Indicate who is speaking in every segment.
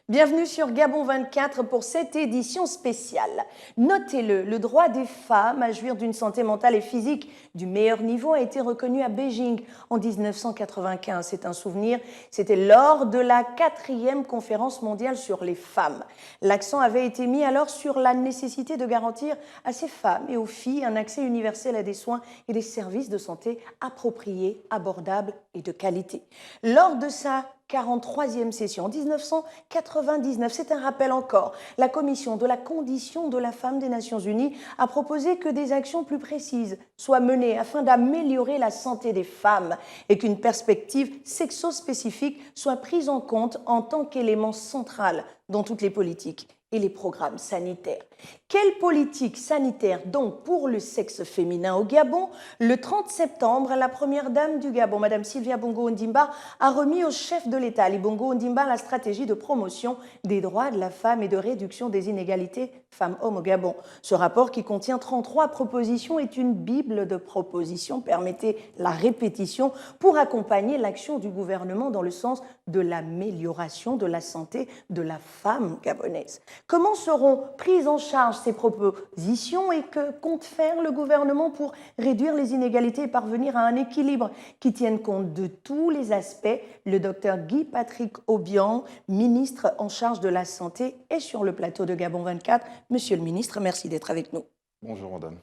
Speaker 1: Bienvenue sur Gabon 24 pour cette édition spéciale. Notez-le, le droit des femmes à jouir d'une santé mentale et physique du meilleur niveau a été reconnu à Beijing en 1995. C'est un souvenir, c'était lors de la 4e conférence mondiale sur les femmes. L'accent avait été mis alors sur la nécessité de garantir à ces femmes et aux filles un accès universel à des soins et des services de santé appropriés, abordables et de qualité. Lors de sa 43e session en 1999. C'est un rappel encore. La Commission de la condition de la femme des Nations Unies a proposé que des actions plus précises soient menées afin d'améliorer la santé des femmes et qu'une perspective sexo-spécifique soit prise en compte en tant qu'élément central dans toutes les politiques et les programmes sanitaires. Quelle politique sanitaire donc pour le sexe féminin au Gabon? Le 30 septembre, la première dame du Gabon, Madame Sylvia Bongo Ondimba, a remis au chef de l'État, Ali Bongo Ondimba, la stratégie de promotion des droits de la femme et de réduction des inégalités femmes-hommes au Gabon. Ce rapport, qui contient 33 propositions, est une bible de propositions, permettez la répétition, pour accompagner l'action du gouvernement dans le sens de l'amélioration de la santé de la femme gabonaise. Comment seront prises en charge ces propositions et que compte faire le gouvernement pour réduire les inégalités et parvenir à un équilibre qui tienne compte de tous les aspects? Le docteur Guy-Patrick Obiang, ministre en charge de la Santé, est sur le plateau de Gabon 24. Monsieur le ministre, merci d'être avec nous.
Speaker 2: Bonjour, madame.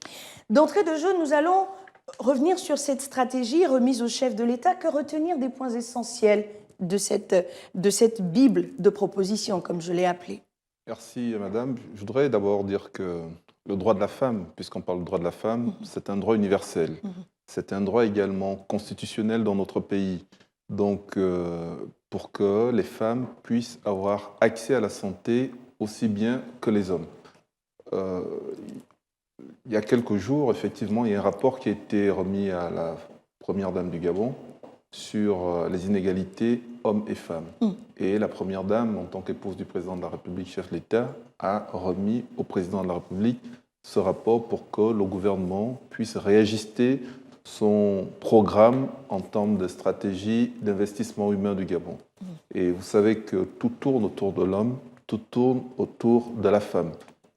Speaker 1: D'entrée de jeu, nous allons revenir sur cette stratégie remise au chef de l'État. Que retenir des points essentiels de cette bible de propositions, comme je l'ai appelée?
Speaker 2: Merci, madame. Je voudrais d'abord dire que le droit de la femme, puisqu'on parle du droit de la femme, c'est un droit universel. C'est un droit également constitutionnel dans notre pays. Donc, pour que les femmes puissent avoir accès à la santé aussi bien que les hommes. Il y a quelques jours, effectivement, il y a un rapport qui a été remis à la première dame du Gabon sur les inégalités hommes et femmes. Et la première dame, en tant qu'épouse du président de la République, chef de l'État, a remis au président de la République ce rapport pour que le gouvernement puisse réajuster son programme en termes de stratégie d'investissement humain du Gabon. Et vous savez que tout tourne autour de l'homme, tout tourne autour de la femme.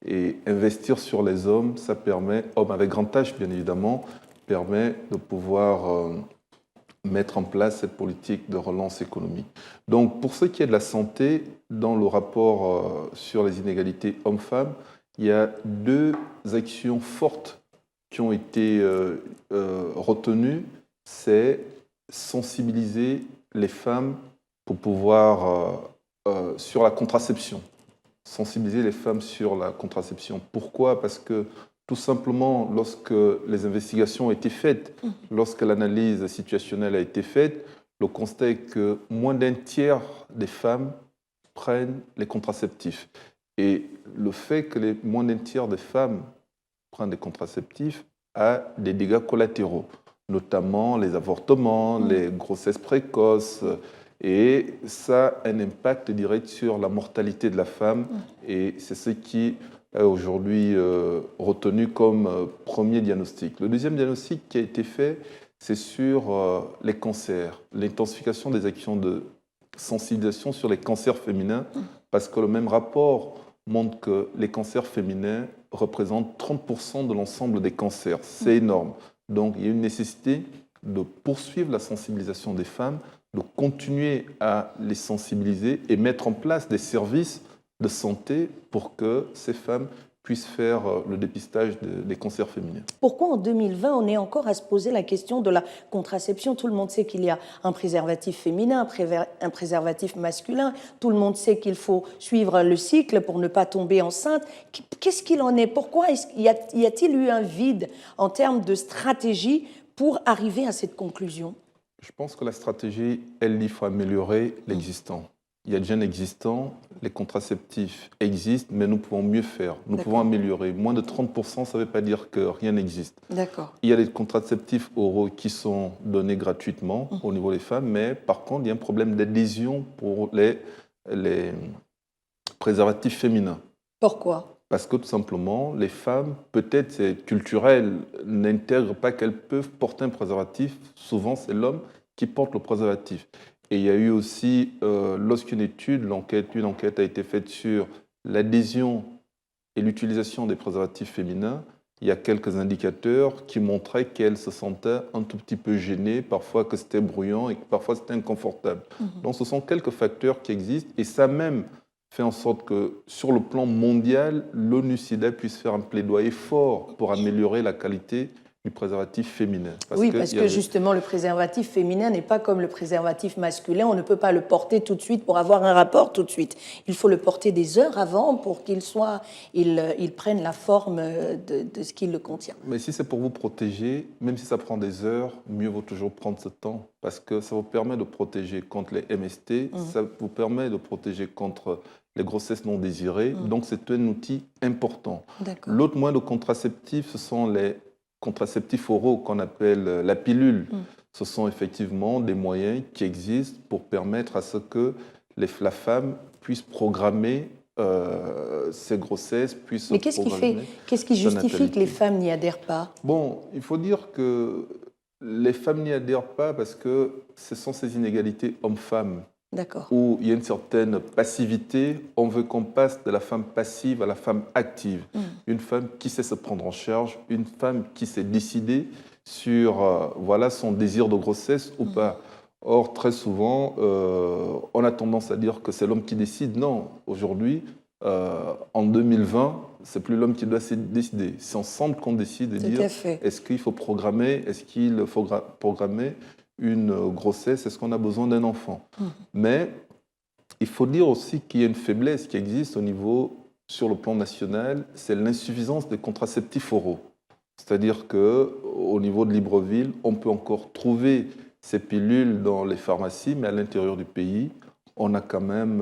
Speaker 2: Et investir sur les hommes, ça permet, hommes avec grand H bien évidemment, permet de pouvoir mettre en place cette politique de relance économique. Donc, pour ce qui est de la santé, dans le rapport sur les inégalités hommes-femmes, il y a deux actions fortes qui ont été retenues. C'est sensibiliser les femmes pour pouvoir sur la contraception. Sensibiliser les femmes sur la contraception. Pourquoi? Parce que tout simplement, lorsque les investigations ont été faites, lorsque l'analyse situationnelle a été faite, le constat est que moins d'un tiers des femmes prennent les contraceptifs. Et le fait que moins d'un tiers des femmes prennent des contraceptifs a des dégâts collatéraux, notamment les avortements, les grossesses précoces. Et ça a un impact direct sur la mortalité de la femme. Et c'est ce qui est aujourd'hui retenu comme premier diagnostic. Le deuxième diagnostic qui a été fait, c'est sur les cancers, l'intensification des actions de sensibilisation sur les cancers féminins, parce que le même rapport montre que les cancers féminins représentent 30% de l'ensemble des cancers. C'est énorme. Donc il y a une nécessité de poursuivre la sensibilisation des femmes, de continuer à les sensibiliser et mettre en place des services de santé pour que ces femmes puissent faire le dépistage des cancers féminins.
Speaker 1: Pourquoi en 2020, on est encore à se poser la question de la contraception? Tout le monde sait qu'il y a un préservatif féminin, un préservatif masculin. Tout le monde sait qu'il faut suivre le cycle pour ne pas tomber enceinte. Qu'est-ce qu'il en est? Pourquoi y a-t-il eu un vide en termes de stratégie pour arriver à cette conclusion?
Speaker 2: Je pense que la stratégie, il faut améliorer l'existant. Il y a déjà un existant, les contraceptifs existent, mais nous pouvons mieux faire, nous pouvons améliorer. Moins de 30%, ça ne veut pas dire que rien n'existe. Il y a des contraceptifs oraux qui sont donnés gratuitement au niveau des femmes, mais par contre, il y a un problème d'adhésion pour les préservatifs féminins.
Speaker 1: Pourquoi?
Speaker 2: Parce que tout simplement, les femmes, peut-être c'est culturel, n'intègrent pas qu'elles peuvent porter un préservatif. Souvent, c'est l'homme qui porte le préservatif. Et il y a eu aussi, lorsqu'une une enquête a été faite sur l'adhésion et l'utilisation des préservatifs féminins, il y a quelques indicateurs qui montraient qu'elles se sentaient un tout petit peu gênées, parfois que c'était bruyant et que parfois c'était inconfortable. Donc ce sont quelques facteurs qui existent et ça même fait en sorte que sur le plan mondial, l'ONU-SIDA puisse faire un plaidoyer fort pour améliorer la qualité du préservatif féminin.
Speaker 1: Parce que justement, le préservatif féminin n'est pas comme le préservatif masculin. On ne peut pas le porter tout de suite pour avoir un rapport tout de suite. Il faut le porter des heures avant pour qu'il prenne la forme de ce qu'il le contient.
Speaker 2: Mais si c'est pour vous protéger, même si ça prend des heures, mieux vaut toujours prendre ce temps. Parce que ça vous permet de protéger contre les MST, ça vous permet de protéger contre les grossesses non désirées. Donc c'est un outil important. L'autre moyen de contraceptif, ce sont les contraceptifs oraux qu'on appelle la pilule. Ce sont effectivement des moyens qui existent pour permettre à ce que la femme puisse programmer ses grossesses, puisse
Speaker 1: Mais qu'est-ce qui justifie que les femmes n'y adhèrent pas?
Speaker 2: Bon, il faut dire que les femmes n'y adhèrent pas parce que ce sont ces inégalités hommes-femmes. Où il y a une certaine passivité. On veut qu'on passe de la femme passive à la femme active. Une femme qui sait se prendre en charge, une femme qui sait décider sur voilà, son désir de grossesse ou pas. Or, très souvent, on a tendance à dire que c'est l'homme qui décide. Non, aujourd'hui, en 2020, c'est plus l'homme qui doit décider. C'est ensemble qu'on décide de dire est-ce qu'il faut programmer, une grossesse, est-ce qu'on a besoin d'un enfant? Mais il faut dire aussi qu'il y a une faiblesse qui existe sur le plan national, c'est l'insuffisance des contraceptifs oraux. C'est-à-dire qu'au niveau de Libreville, on peut encore trouver ces pilules dans les pharmacies, mais à l'intérieur du pays, on a quand même,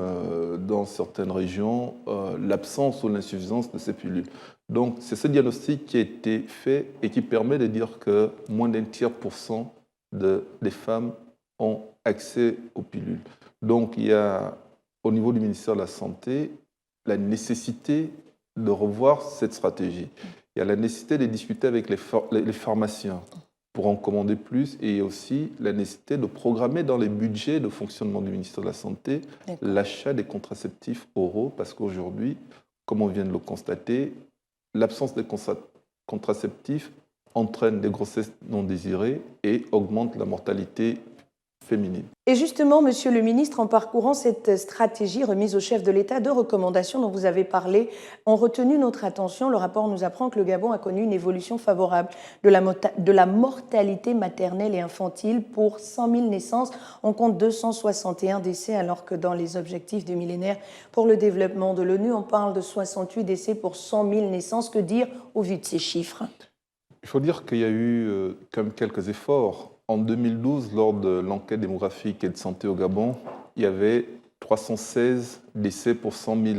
Speaker 2: dans certaines régions, l'absence ou l'insuffisance de ces pilules. Donc c'est ce diagnostic qui a été fait et qui permet de dire que moins d'un tiers % des femmes ont accès aux pilules. Donc il y a, au niveau du ministère de la Santé, la nécessité de revoir cette stratégie. Il y a la nécessité de discuter avec les pharmaciens pour en commander plus et aussi la nécessité de programmer dans les budgets de fonctionnement du ministère de la Santé l'achat des contraceptifs oraux parce qu'aujourd'hui, comme on vient de le constater, l'absence des contraceptifs entraîne des grossesses non désirées et augmente la mortalité féminine.
Speaker 1: Et justement, Monsieur le ministre, en parcourant cette stratégie remise au chef de l'État, 2 recommandations dont vous avez parlé ont retenu notre attention. Le rapport nous apprend que le Gabon a connu une évolution favorable de la mortalité maternelle et infantile. Pour 100 000 naissances, on compte 261 décès, alors que dans les objectifs du millénaire pour le développement de l'ONU, on parle de 68 décès pour 100 000 naissances. Que dire au vu de ces chiffres?
Speaker 2: Il faut dire qu'il y a eu comme quelques efforts. En 2012, lors de l'enquête démographique et de santé au Gabon, il y avait 316 décès pour 100 000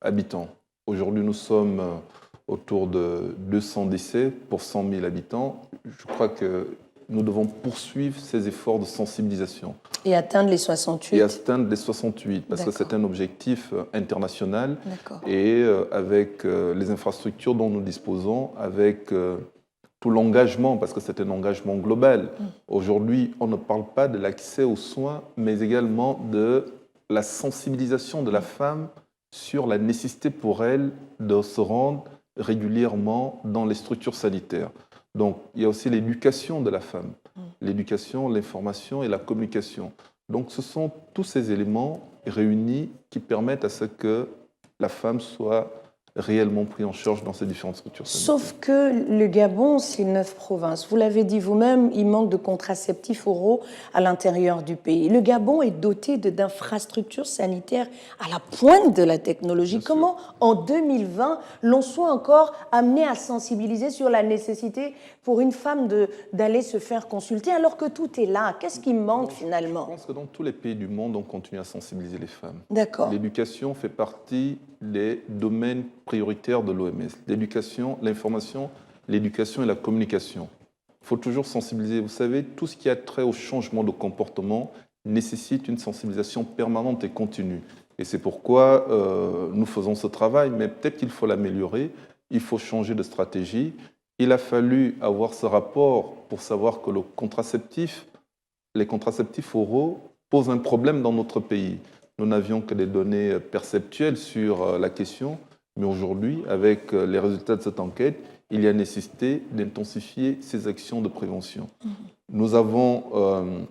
Speaker 2: habitants. Aujourd'hui, nous sommes autour de 200 décès pour 100 000 habitants. Je crois que nous devons poursuivre ces efforts de sensibilisation.
Speaker 1: Et atteindre les 68.
Speaker 2: Et atteindre les 68, parce que c'est un objectif international. Et avec les infrastructures dont nous disposons, avec tout l'engagement, parce que c'est un engagement global. Aujourd'hui, on ne parle pas de l'accès aux soins, mais également de la sensibilisation de la femme sur la nécessité pour elle de se rendre régulièrement dans les structures sanitaires. Donc, il y a aussi l'éducation de la femme, l'éducation, l'information et la communication. Donc, ce sont tous ces éléments réunis qui permettent à ce que la femme soit réellement pris en charge dans ces différentes structures sanitaires.
Speaker 1: Sauf que le Gabon, c'est 9 provinces. Vous l'avez dit vous-même, il manque de contraceptifs oraux à l'intérieur du pays. Le Gabon est doté d'infrastructures sanitaires à la pointe de la technologie. Bien Comment, sûr. En 2020, l'on soit encore amené à sensibiliser sur la nécessité pour une femme d'aller se faire consulter alors que tout est là? Qu'est-ce qui manque finalement?
Speaker 2: Je pense que dans tous les pays du monde, on continue à sensibiliser les femmes.
Speaker 1: D'accord.
Speaker 2: L'éducation fait partie des domaines prioritaires de l'OMS. L'éducation, l'information, l'éducation et la communication. Il faut toujours sensibiliser. Vous savez, tout ce qui a trait au changement de comportement nécessite une sensibilisation permanente et continue. Et c'est pourquoi nous faisons ce travail, mais peut-être qu'il faut l'améliorer, il faut changer de stratégie. Il a fallu avoir ce rapport pour savoir que les contraceptifs oraux pose un problème dans notre pays. Nous n'avions que des données perceptuelles sur la question, mais aujourd'hui, avec les résultats de cette enquête, il y a nécessité d'intensifier ces actions de prévention. Nous avons,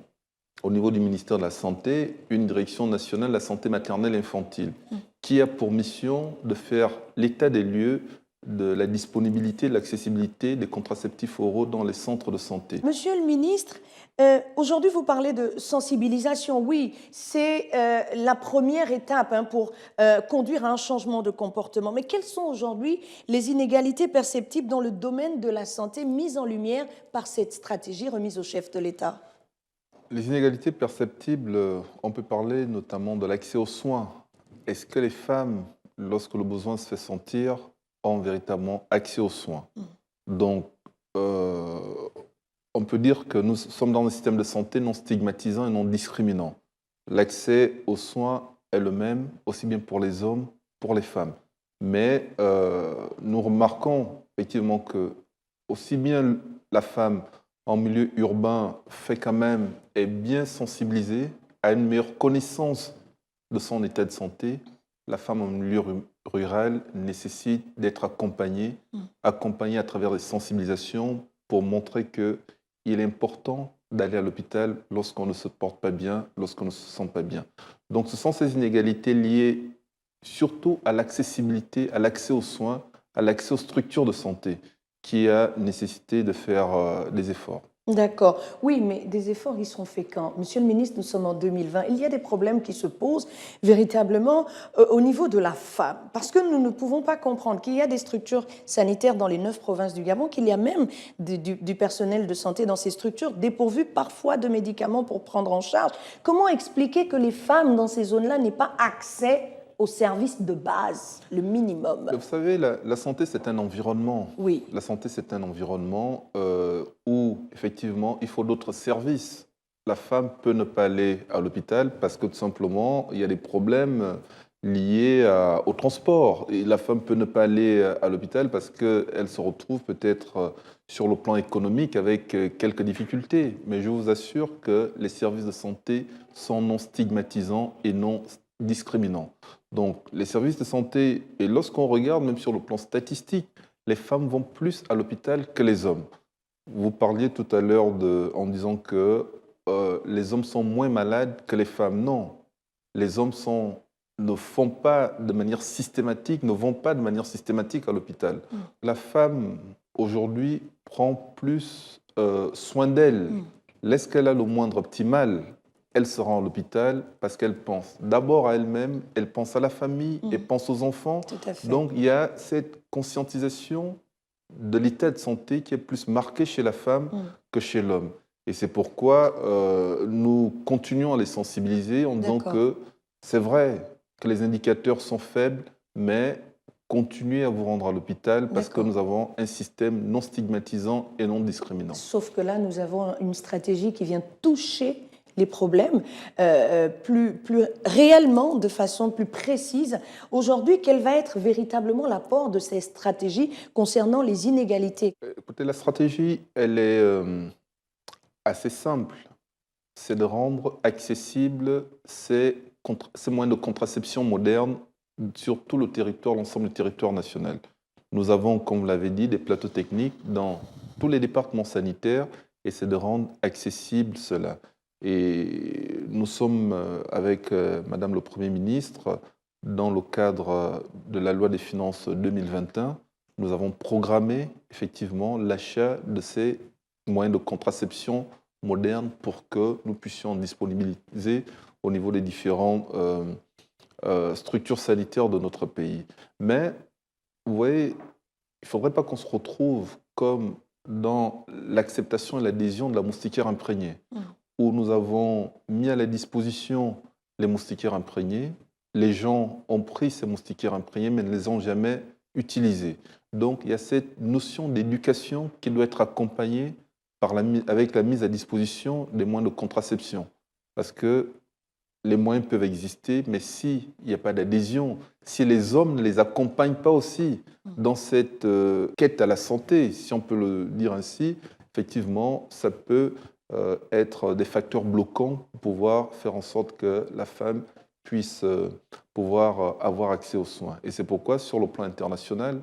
Speaker 2: au niveau du ministère de la Santé, une direction nationale de la santé maternelle et infantile qui a pour mission de faire l'état des lieux de la disponibilité, de l'accessibilité des contraceptifs oraux dans les centres de santé.
Speaker 1: Monsieur le ministre, aujourd'hui vous parlez de sensibilisation. Oui, c'est la première étape pour conduire à un changement de comportement. Mais quelles sont aujourd'hui les inégalités perceptibles dans le domaine de la santé mises en lumière par cette stratégie remise au chef de l'État?
Speaker 2: Les inégalités perceptibles, on peut parler notamment de l'accès aux soins. Est-ce que les femmes, lorsque le besoin se fait sentir, ont véritablement accès aux soins? Donc, on peut dire que nous sommes dans un système de santé non stigmatisant et non discriminant. L'accès aux soins est le même, aussi bien pour les hommes, pour les femmes. Mais nous remarquons effectivement que aussi bien la femme en milieu urbain est bien sensibilisée, a une meilleure connaissance de son état de santé. La femme en milieu rural nécessite d'être accompagnée à travers des sensibilisations pour montrer qu'il est important d'aller à l'hôpital lorsqu'on ne se porte pas bien, lorsqu'on ne se sent pas bien. Donc ce sont ces inégalités liées surtout à l'accessibilité, à l'accès aux soins, à l'accès aux structures de santé qui a nécessité de faire des efforts.
Speaker 1: D'accord. Oui, mais des efforts, ils sont faits quand? Monsieur le ministre, nous sommes en 2020. Il y a des problèmes qui se posent véritablement au niveau de la femme. Parce que nous ne pouvons pas comprendre qu'il y a des structures sanitaires dans les 9 provinces du Gabon, qu'il y a même du personnel de santé dans ces structures, dépourvues parfois de médicaments pour prendre en charge. Comment expliquer que les femmes dans ces zones-là n'aient pas accès aux services de base, le minimum?
Speaker 2: Vous savez, la santé, c'est un environnement.
Speaker 1: Oui.
Speaker 2: La santé, c'est un environnement où, effectivement, il faut d'autres services. La femme peut ne pas aller à l'hôpital parce que, tout simplement, il y a des problèmes liés au transport. Et la femme peut ne pas aller à l'hôpital parce qu'elle se retrouve peut-être sur le plan économique avec quelques difficultés. Mais je vous assure que les services de santé sont non stigmatisants et non discriminants. Donc, les services de santé, et lorsqu'on regarde même sur le plan statistique, les femmes vont plus à l'hôpital que les hommes. Vous parliez tout à l'heure en disant que les hommes sont moins malades que les femmes. Non, les hommes ne vont pas de manière systématique à l'hôpital. La femme, aujourd'hui, prend plus soin d'elle. Lorsqu'elle a le moindre optimal, elle se rend à l'hôpital parce qu'elle pense d'abord à elle-même, elle pense à la famille, elle pense aux enfants.
Speaker 1: Tout à fait.
Speaker 2: Donc, il y a cette conscientisation de l'état de santé qui est plus marquée chez la femme que chez l'homme. Et c'est pourquoi nous continuons à les sensibiliser en disant que c'est vrai que les indicateurs sont faibles, mais continuez à vous rendre à l'hopital parce que nous avons un système non stigmatisant et non discriminant.
Speaker 1: Sauf que là, nous avons une stratégie qui vient toucher les problèmes plus réellement, de façon plus précise. Aujourd'hui, quel va être véritablement l'apport de ces stratégies concernant les inégalités?
Speaker 2: Écoutez, la stratégie, elle est assez simple. C'est de rendre accessibles ces moyens de contraception modernes sur tout le territoire, l'ensemble du territoire national. Nous avons, comme vous l'avez dit, des plateaux techniques dans tous les départements sanitaires et c'est de rendre accessible cela. Et nous sommes avec Madame le Premier ministre, dans le cadre de la loi des finances 2021, nous avons programmé effectivement l'achat de ces moyens de contraception modernes pour que nous puissions en disponibiliser au niveau des différentes structures sanitaires de notre pays. Mais, vous voyez, il ne faudrait pas qu'on se retrouve comme dans l'acceptation et l'adhésion de la moustiquaire imprégnée, où nous avons mis à la disposition les moustiquaires imprégnés. Les gens ont pris ces moustiquaires imprégnés, mais ne les ont jamais utilisés. Donc, il y a cette notion d'éducation qui doit être accompagnée avec la mise à disposition des moyens de contraception. Parce que les moyens peuvent exister, mais s'il n'y a pas d'adhésion, si les hommes ne les accompagnent pas aussi dans cette quête à la santé, si on peut le dire ainsi, effectivement, ça peut être des facteurs bloquants pour pouvoir faire en sorte que la femme puisse pouvoir avoir accès aux soins. Et c'est pourquoi, sur le plan international,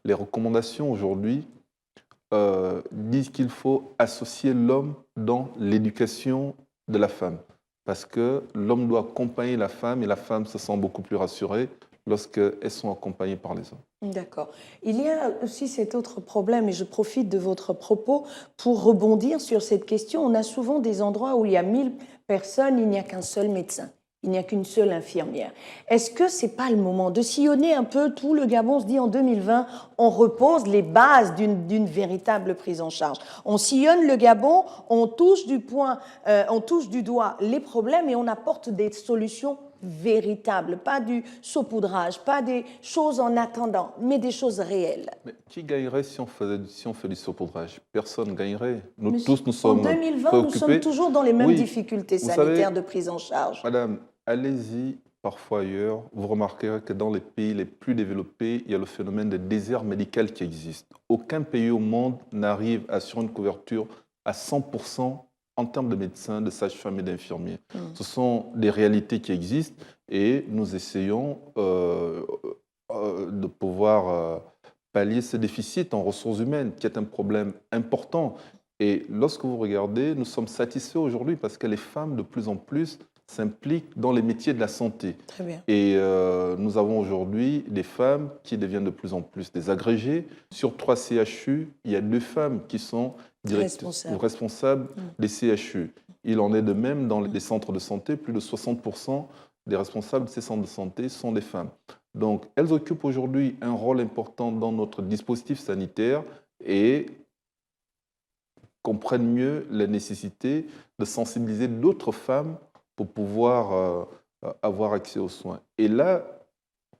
Speaker 2: les recommandations aujourd'hui disent qu'il faut associer l'homme dans l'éducation de la femme. Parce que l'homme doit accompagner la femme et la femme se sent beaucoup plus rassurée lorsqu'elles sont accompagnées par les hommes.
Speaker 1: D'accord. Il y a aussi cet autre problème, et je profite de votre propos pour rebondir sur cette question. On a souvent des endroits où il y a 1000 personnes, il n'y a qu'un seul médecin. Il n'y a qu'une seule infirmière. Est-ce que ce n'est pas le moment de sillonner un peu tout le Gabon? On se dit en 2020, on repose les bases d'une véritable prise en charge. On sillonne le Gabon, on touche du doigt les problèmes et on apporte des solutions véritables, pas du saupoudrage, pas des choses en attendant, mais des choses réelles.
Speaker 2: Mais qui gagnerait si on fait du saupoudrage? Personne ne gagnerait. Nous
Speaker 1: Mais
Speaker 2: tous, nous
Speaker 1: en
Speaker 2: sommes
Speaker 1: 2020,
Speaker 2: préoccupés.
Speaker 1: nous sommes toujours dans les mêmes
Speaker 2: Oui,
Speaker 1: difficultés
Speaker 2: vous
Speaker 1: sanitaires
Speaker 2: savez,
Speaker 1: de prise en charge.
Speaker 2: madame, allez-y parfois ailleurs. Vous remarquerez que dans les pays les plus développés, il y a le phénomène de désert médical qui existe. Aucun pays au monde n'arrive à assurer une couverture à 100% en termes de médecins, de sages-femmes et d'infirmiers. Ce sont des réalités qui existent et nous essayons de pouvoir pallier ce déficit en ressources humaines, qui est un problème important. Et lorsque vous regardez, nous sommes satisfaits aujourd'hui parce que les femmes, de plus en plus, s'impliquent dans les métiers de la santé.
Speaker 1: Très bien.
Speaker 2: Et nous avons aujourd'hui des femmes qui deviennent de plus en plus des agrégées. Sur 3 CHU, il y a 2 femmes qui sont responsables des CHU. Il en est de même dans les centres de santé. Plus de 60% des responsables de ces centres de santé sont des femmes. Donc, elles occupent aujourd'hui un rôle important dans notre dispositif sanitaire et comprennent mieux la nécessité de sensibiliser d'autres femmes pour pouvoir avoir accès aux soins. Et là,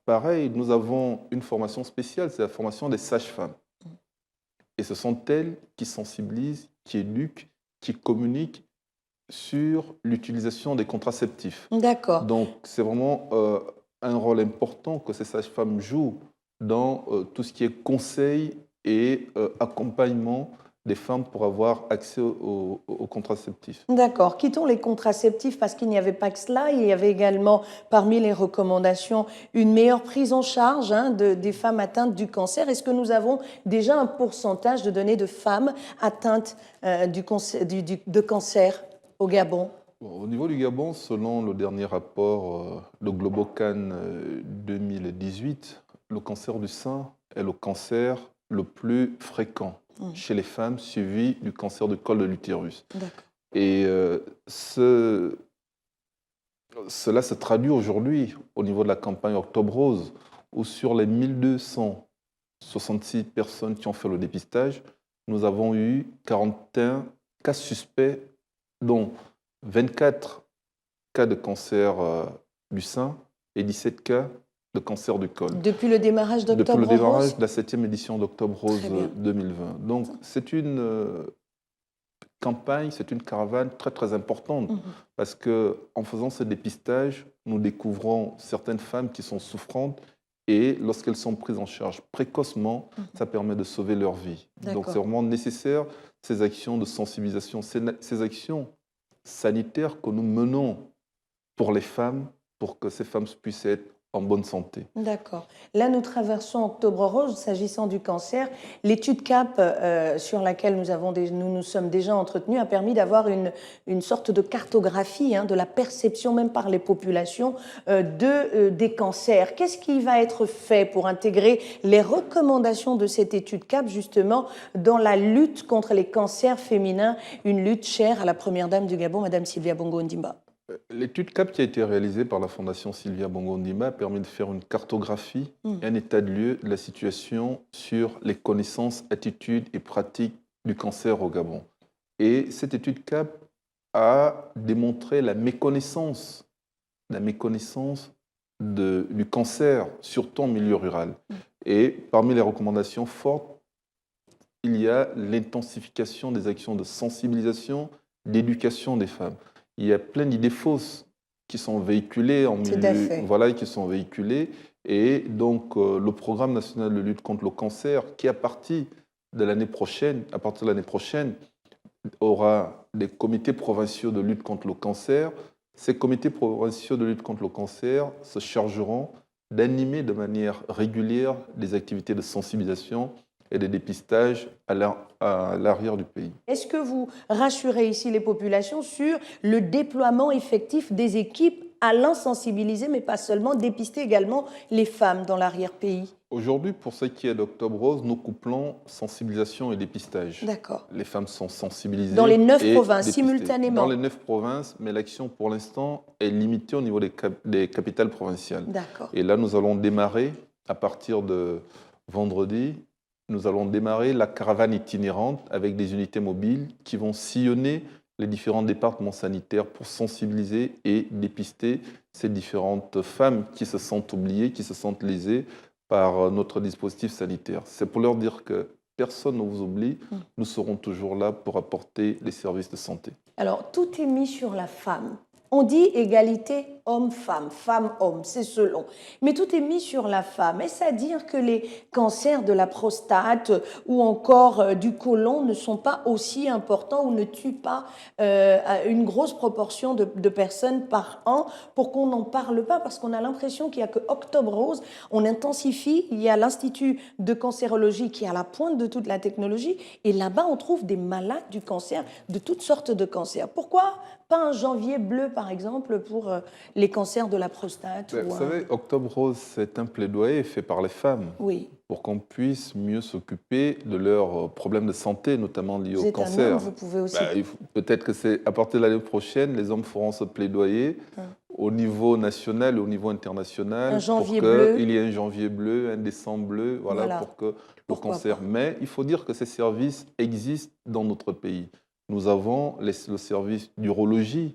Speaker 2: pareil, nous avons une formation spéciale, c'est la formation des sages-femmes. Et ce sont elles qui sensibilisent, qui éduquent, qui communiquent sur l'utilisation des contraceptifs.
Speaker 1: D'accord.
Speaker 2: Donc, c'est vraiment un rôle important que ces sages-femmes jouent dans tout ce qui est conseil et accompagnement des femmes pour avoir accès aux contraceptifs.
Speaker 1: D'accord. Quittons les contraceptifs parce qu'il n'y avait pas que cela. Il y avait également, parmi les recommandations, une meilleure prise en charge des femmes atteintes du cancer. Est-ce que nous avons déjà un pourcentage de données de femmes atteintes de cancer au Gabon?
Speaker 2: Bon, au niveau du Gabon, selon le dernier rapport de Globocan 2018, le cancer du sein est le cancer le plus fréquent chez les femmes, suivi du cancer du col de l'utérus. Et cela se traduit aujourd'hui au niveau de la campagne Octobre Rose, où sur les 1266 personnes qui ont fait le dépistage, nous avons eu 41 cas suspects, dont 24 cas de cancer du sein et 17 cas de cancer du col.
Speaker 1: Depuis le démarrage d'Octobre Rose?
Speaker 2: Depuis le démarrage de la 7e édition d'Octobre Rose 2020. Donc, c'est une campagne, c'est une caravane très, très importante parce qu'en faisant ce dépistage, nous découvrons certaines femmes qui sont souffrantes et lorsqu'elles sont prises en charge précocement, ça permet de sauver leur vie. Donc, c'est vraiment nécessaire, ces actions de sensibilisation, ces actions sanitaires que nous menons pour les femmes, pour que ces femmes puissent être en bonne santé.
Speaker 1: D'accord. Là, nous traversons Octobre Rose, s'agissant du cancer. L'étude CAP sur laquelle nous sommes déjà entretenus a permis d'avoir une sorte de cartographie de la perception, même par les populations, des cancers. Qu'est-ce qui va être fait pour intégrer les recommandations de cette étude CAP, justement, dans la lutte contre les cancers féminins, une lutte chère à la première dame du Gabon, Madame Sylvia Bongo Ondimba?
Speaker 2: L'étude CAP qui a été réalisée par la Fondation Sylvia Bongo Ondimba a permis de faire une cartographie et un état de lieu de la situation sur les connaissances, attitudes et pratiques du cancer au Gabon. Et cette étude CAP a démontré la méconnaissance du cancer, surtout en milieu rural. Et parmi les recommandations fortes, il y a l'intensification des actions de sensibilisation, d'éducation des femmes. Il y a plein d'idées fausses qui sont véhiculées en milieu, qui sont véhiculées. Et donc, le programme national de lutte contre le cancer, qui à partir de l'année prochaine, aura des comités provinciaux de lutte contre le cancer. Ces comités provinciaux de lutte contre le cancer se chargeront d'animer de manière régulière des activités de sensibilisation et de dépistage à l'arrière du pays.
Speaker 1: Est-ce que vous rassurez ici les populations sur le déploiement effectif des équipes allant sensibiliser, mais pas seulement, dépister également les femmes dans l'arrière-pays?
Speaker 2: Aujourd'hui, pour ce qui est d'Octobre Rose, nous couplons sensibilisation et dépistage.
Speaker 1: D'accord.
Speaker 2: Les femmes sont sensibilisées.
Speaker 1: Dans les 9
Speaker 2: et
Speaker 1: provinces,
Speaker 2: dépistées.
Speaker 1: simultanément?
Speaker 2: Dans les 9 provinces, mais l'action pour l'instant est limitée au niveau des capitales provinciales.
Speaker 1: D'accord.
Speaker 2: Et là, nous allons démarrer, à partir de vendredi, nous allons démarrer la caravane itinérante avec des unités mobiles qui vont sillonner les différents départements sanitaires pour sensibiliser et dépister ces différentes femmes qui se sentent oubliées, qui se sentent lésées par notre dispositif sanitaire. C'est pour leur dire que personne ne vous oublie, nous serons toujours là pour apporter les services de santé.
Speaker 1: Alors, tout est mis sur la femme. On dit égalité homme-femme, femme-homme, c'est selon. Mais tout est mis sur la femme. Est-ce à dire que les cancers de la prostate ou encore du côlon ne sont pas aussi importants ou ne tuent pas une grosse proportion de personnes par an pour qu'on n'en parle pas? Parce qu'on a l'impression qu'il n'y a que Octobre Rose, on intensifie, il y a l'Institut de cancérologie qui est à la pointe de toute la technologie et là-bas on trouve des malades du cancer, de toutes sortes de cancers. Pourquoi pas un janvier bleu, par exemple, pour les cancers de la prostate?
Speaker 2: Vous savez, Octobre Rose, c'est un plaidoyer fait par les femmes pour qu'on puisse mieux s'occuper de leurs problèmes de santé, notamment liés au cancer.
Speaker 1: Un homme, vous pouvez aussi...
Speaker 2: peut-être que c'est à partir de l'année prochaine, les hommes feront ce plaidoyer au niveau national et au niveau international pour qu'il y ait un janvier bleu, un décembre bleu, pour que le cancer... Mais il faut dire que ces services existent dans notre pays. Nous avons le service d'urologie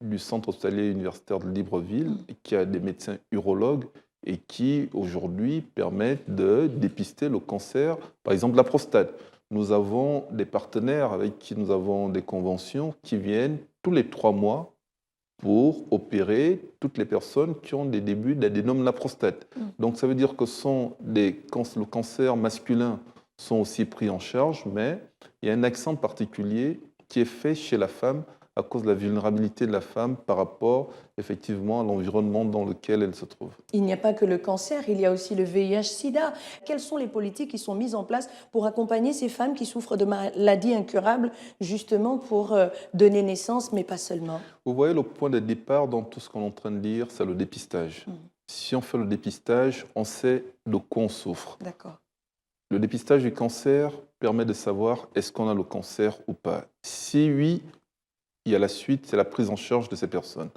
Speaker 2: du Centre hospitalier universitaire de Libreville qui a des médecins urologues et qui, aujourd'hui, permettent de dépister le cancer, par exemple, de la prostate. Nous avons des partenaires avec qui nous avons des conventions qui viennent tous les 3 mois pour opérer toutes les personnes qui ont des débuts d'adénome de la prostate. Donc, ça veut dire que le cancer masculin sont aussi pris en charge, mais il y a un accent particulier qui est fait chez la femme à cause de la vulnérabilité de la femme par rapport effectivement à l'environnement dans lequel elle se trouve.
Speaker 1: Il n'y a pas que le cancer, il y a aussi le VIH-Sida. Quelles sont les politiques qui sont mises en place pour accompagner ces femmes qui souffrent de maladies incurables, justement pour donner naissance, mais pas seulement?
Speaker 2: Vous voyez, le point de départ dans tout ce qu'on est en train de dire, c'est le dépistage. Si on fait le dépistage, on sait de quoi on souffre.
Speaker 1: D'accord.
Speaker 2: Le dépistage du cancer permet de savoir est-ce qu'on a le cancer ou pas. Si oui, il y a la suite, c'est la prise en charge de ces personnes.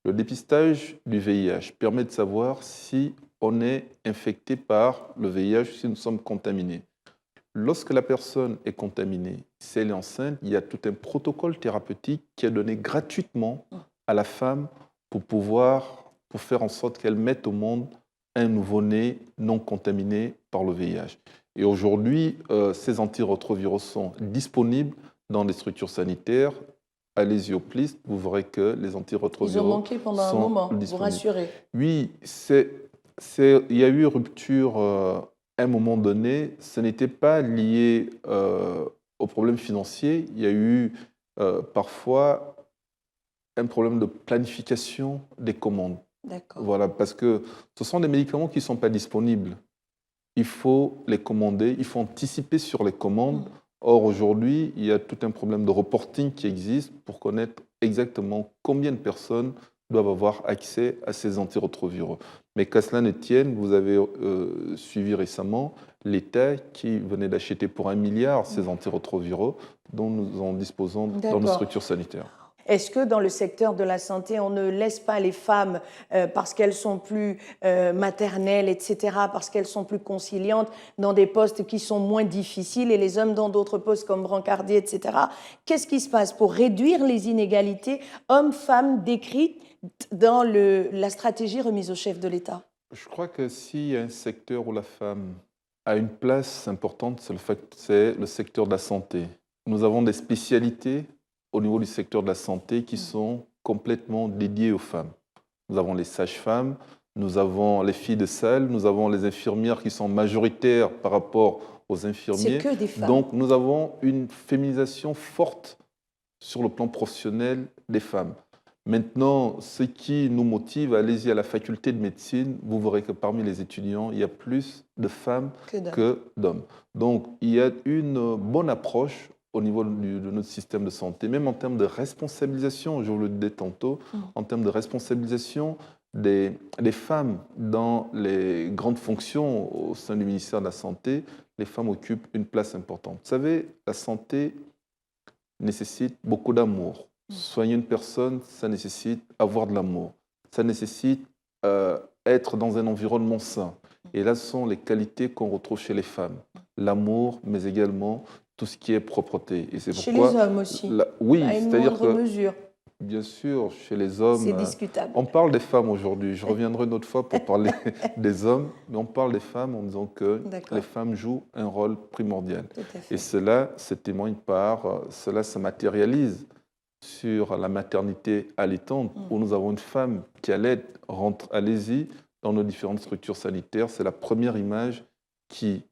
Speaker 2: Le dépistage du VIH permet de savoir si on est infecté par le VIH, si nous sommes contaminés. Lorsque la personne est contaminée, si elle est enceinte, il y a tout un protocole thérapeutique qui est donné gratuitement à la femme pour faire en sorte qu'elle mette au monde un nouveau-né non contaminé par le VIH. Et aujourd'hui, ces antirétroviraux sont disponibles dans les structures sanitaires. Allez-y au PLIST, vous verrez que les antirétroviraux
Speaker 1: Ils ont manqué pendant un moment, vous rassurez.
Speaker 2: Oui, il y a eu rupture à un moment donné. Ce n'était pas lié aux problèmes financiers. Il y a eu parfois un problème de planification des commandes.
Speaker 1: D'accord.
Speaker 2: Voilà, parce que ce sont des médicaments qui ne sont pas disponibles. Il faut les commander, il faut anticiper sur les commandes. Or, aujourd'hui, il y a tout un problème de reporting qui existe pour connaître exactement combien de personnes doivent avoir accès à ces antirétroviraux. Mais qu'à cela ne tienne, vous avez suivi récemment l'État qui venait d'acheter pour 1 milliard ces antirétroviraux dont nous en disposons dans nos structures sanitaires.
Speaker 1: Est-ce que dans le secteur de la santé, on ne laisse pas les femmes parce qu'elles sont plus maternelles, etc., parce qu'elles sont plus conciliantes, dans des postes qui sont moins difficiles et les hommes dans d'autres postes comme brancardier, etc. Qu'est-ce qui se passe pour réduire les inégalités hommes-femmes décrites dans la stratégie remise au chef de l'État?
Speaker 2: Je crois que s'il y a un secteur où la femme a une place importante, c'est le secteur de la santé. Nous avons des spécialités au niveau du secteur de la santé qui sont complètement dédiées aux femmes. Nous avons les sages-femmes, nous avons les filles de salle, nous avons les infirmières qui sont majoritaires par rapport aux infirmiers.
Speaker 1: C'est que des femmes.
Speaker 2: Donc nous avons une féminisation forte sur le plan professionnel des femmes. Maintenant, ce qui nous motive, allez-y à la faculté de médecine, vous verrez que parmi les étudiants, il y a plus de femmes que d'hommes. Donc, il y a une bonne approche au niveau de notre système de santé, même en termes de responsabilisation, je vous le disais tantôt, en termes de responsabilisation des femmes dans les grandes fonctions au sein du ministère de la Santé, les femmes occupent une place importante. Vous savez, la santé nécessite beaucoup d'amour. Soigner une personne, ça nécessite avoir de l'amour. Ça nécessite être dans un environnement sain. Et là, ce sont les qualités qu'on retrouve chez les femmes. L'amour, mais également tout ce qui est propreté. Et c'est
Speaker 1: chez
Speaker 2: pourquoi,
Speaker 1: les hommes aussi,
Speaker 2: oui,
Speaker 1: à une
Speaker 2: c'est-à-dire
Speaker 1: moindre
Speaker 2: que,
Speaker 1: mesure.
Speaker 2: bien sûr, chez les hommes,
Speaker 1: c'est discutable.
Speaker 2: On parle des femmes aujourd'hui. Je reviendrai une autre fois pour parler des hommes, mais on parle des femmes en disant que les femmes jouent un rôle primordial. Et cela se témoigne cela se matérialise sur la maternité allaitante, où nous avons une femme qui allait, rentre, allez-y, dans nos différentes structures sanitaires. C'est la première image qui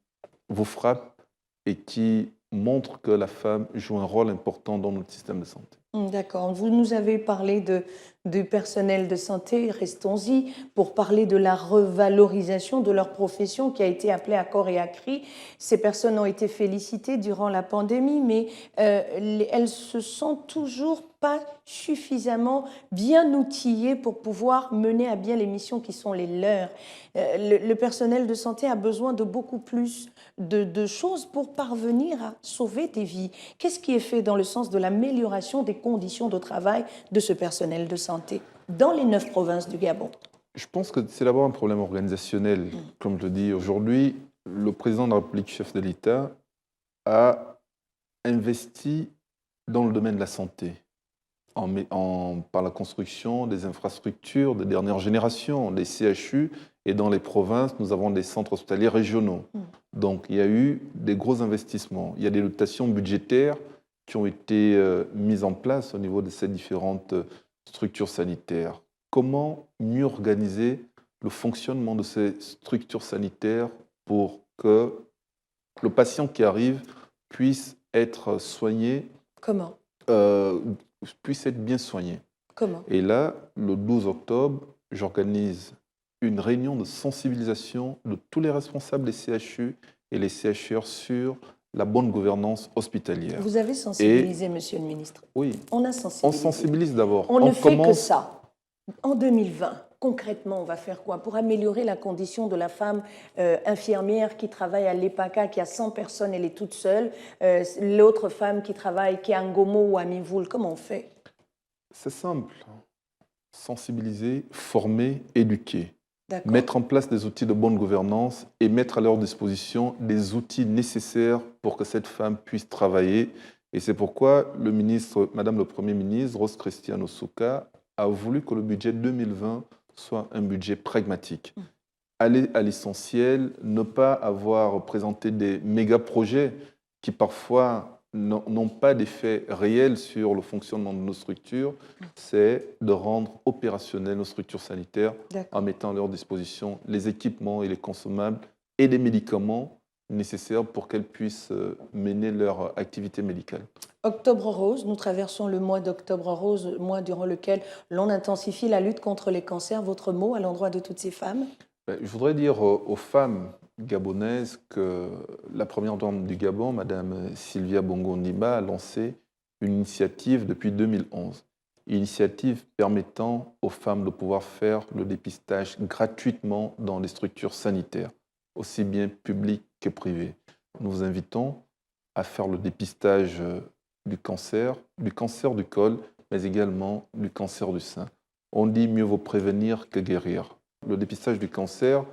Speaker 2: vous frappe et qui montre que la femme joue un rôle important dans notre système de santé.
Speaker 1: D'accord. Vous nous avez parlé du personnel de santé, restons-y, pour parler de la revalorisation de leur profession qui a été appelée à corps et à cri. Ces personnes ont été félicitées durant la pandémie, mais elles se sentent toujours pas suffisamment bien outillées pour pouvoir mener à bien les missions qui sont les leurs. Le personnel de santé a besoin de beaucoup plus de choses pour parvenir à sauver des vies. Qu'est-ce qui est fait dans le sens de l'amélioration des conditions de travail de ce personnel de santé dans les 9 provinces du Gabon?
Speaker 2: Je pense que c'est d'abord un problème organisationnel. Comme je le dis aujourd'hui, le président de la République, chef de l'État, a investi dans le domaine de la santé par la construction des infrastructures de dernière génération, des CHU, et dans les provinces, nous avons des centres hospitaliers régionaux. Donc, il y a eu des gros investissements. Il y a des dotations budgétaires qui ont été mises en place au niveau de ces différentes structures sanitaires. Comment mieux organiser le fonctionnement de ces structures sanitaires pour que le patient qui arrive puisse être soigné?
Speaker 1: Comment
Speaker 2: Puisse être bien soigné.
Speaker 1: Comment?
Speaker 2: Et là, le 12 octobre, j'organise une réunion de sensibilisation de tous les responsables des CHU et les CHR sur la bonne gouvernance hospitalière.
Speaker 1: Vous avez sensibilisé, Monsieur le ministre?
Speaker 2: Oui.
Speaker 1: On a sensibilisé.
Speaker 2: On sensibilise d'abord.
Speaker 1: On ne fait que ça. En 2020, concrètement, on va faire quoi pour améliorer la condition de la femme infirmière qui travaille à l'EPACA, qui a 100 personnes, elle est toute seule, l'autre femme qui travaille, qui est à Ngomo ou à Mivoul, comment on fait?
Speaker 2: C'est simple. Sensibiliser, former, éduquer. Mettre en place des outils de bonne gouvernance et mettre à leur disposition des outils nécessaires pour que cette femme puisse travailler. Et c'est pourquoi Madame le Premier ministre, Rose Christiane Osuka, a voulu que le budget 2020 soit un budget pragmatique. Aller à l'essentiel, ne pas avoir présenté des méga-projets qui parfois n'ont pas d'effet réel sur le fonctionnement de nos structures, c'est de rendre opérationnelles nos structures sanitaires en mettant à leur disposition les équipements et les consommables et les médicaments nécessaires pour qu'elles puissent mener leur activité médicale.
Speaker 1: Octobre Rose, nous traversons le mois d'Octobre Rose, mois durant lequel l'on intensifie la lutte contre les cancers. Votre mot à l'endroit de toutes ces femmes?
Speaker 2: Je voudrais dire aux femmes gabonaises que la première dame du Gabon, Madame Sylvia Bongo Ondimba, a lancé une initiative depuis 2011. Une initiative permettant aux femmes de pouvoir faire le dépistage gratuitement dans les structures sanitaires, aussi bien publiques que privées. Nous vous invitons à faire le dépistage du cancer du col, mais également du cancer du sein. On dit mieux vaut prévenir que guérir. Le dépistage du cancer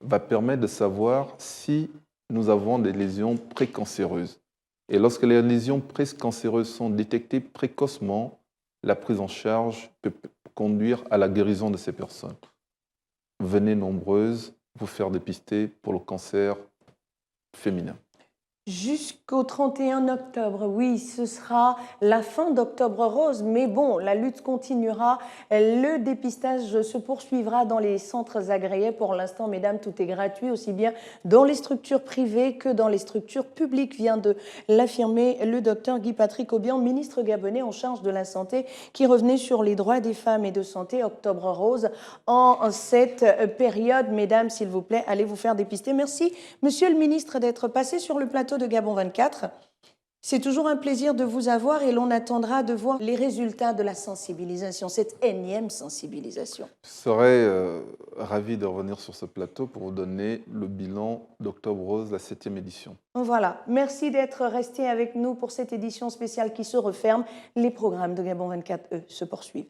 Speaker 2: va permettre de savoir si nous avons des lésions précancéreuses. Et lorsque les lésions précancéreuses sont détectées précocement, la prise en charge peut conduire à la guérison de ces personnes. Venez nombreuses vous faire dépister pour le cancer féminin.
Speaker 1: Jusqu'au 31 octobre, oui, ce sera la fin d'Octobre Rose, mais bon, la lutte continuera, le dépistage se poursuivra dans les centres agréés. Pour l'instant, mesdames, tout est gratuit, aussi bien dans les structures privées que dans les structures publiques, vient de l'affirmer le docteur Guy-Patrick Aubian, ministre gabonais en charge de la santé, qui revenait sur les droits des femmes et de santé, Octobre Rose, en cette période. Mesdames, s'il vous plaît, allez vous faire dépister. Merci, monsieur le ministre, d'être passé sur le plateau de Gabon 24. C'est toujours un plaisir de vous avoir et l'on attendra de voir les résultats de la sensibilisation, cette énième sensibilisation.
Speaker 2: Je serais ravi de revenir sur ce plateau pour vous donner le bilan d'Octobre Rose, la 7e édition.
Speaker 1: Voilà, merci d'être resté avec nous pour cette édition spéciale qui se referme. Les programmes de Gabon 24, eux, se poursuivent.